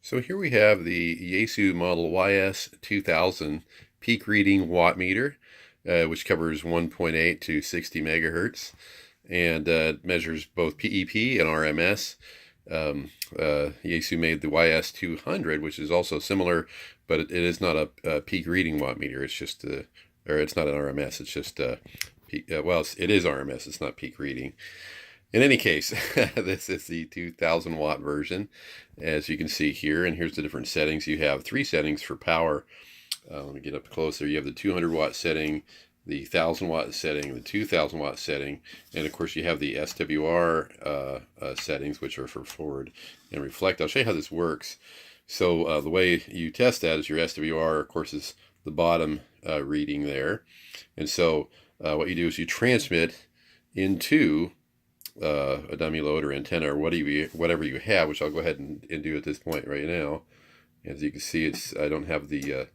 So here we have the Yaesu model YS-2000 peak reading watt meter, which covers 1.8 to 60 megahertz and measures both PEP and RMS. Yaesu made the YS-200, which is also similar, but it is not a peak reading watt meter. It's just, or it's not an RMS. It's just, well, it is RMS. It's not peak reading. In any case, this is the 2000 watt version, as you can see here, and here's the different settings. You have three settings for power. Let me get up closer. You have the 200 watt setting, the 1000 watt setting, the 2000 watt setting, and of course you have the SWR settings, which are for forward and reflect. I'll show you how this works. So the way you test that is your SWR, of course, is the bottom reading there. And so what you do is you transmit into a dummy load or antenna or whatever you have, which I'll go ahead and do at this point right now. As you can see, I don't have the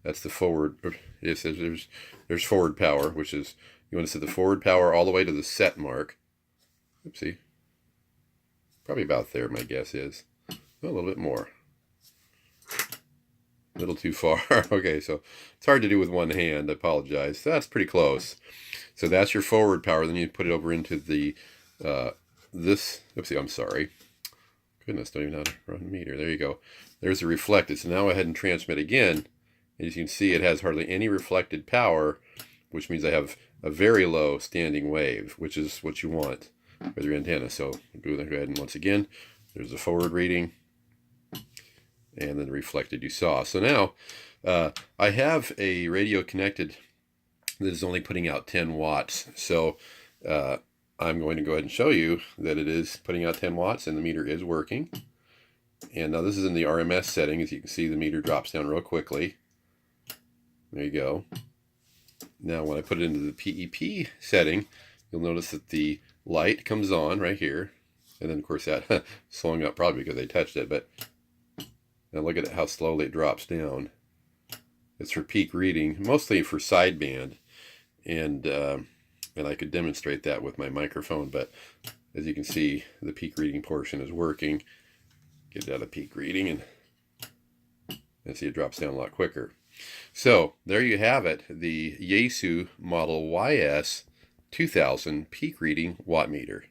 that's the forward. It says there's forward power, which is, you want to set the forward power all the way to the set mark. Oopsie, probably about there. My guess is a little bit more. A little too far. Okay, so it's hard to do with one hand. I apologize. That's pretty close. So that's your forward power. Then you put it over into the oopsie, I'm sorry. Goodness, don't even know how to run a meter. There you go. There's the reflected. So now go ahead and transmit again. As you can see, it has hardly any reflected power, which means I have a very low standing wave, which is what you want with your antenna. So go ahead and once again, there's the forward reading and then the reflected you saw. So now I have a radio connected that is only putting out 10 watts. So I'm going to go ahead and show you that it is putting out 10 watts and the meter is working. And now this is in the RMS setting. As you can see, the meter drops down real quickly. There you go. Now when I put it into the PEP setting, you'll notice that the light comes on right here. And then of course that slowing up probably because I touched it, but now look at how slowly it drops down. It's for peak reading, mostly for sideband. And I could demonstrate that with my microphone, but as you can see, the peak reading portion is working. Get it out of peak reading and see it drops down a lot quicker. So there you have it, the Yaesu model YS-2000 peak reading watt meter.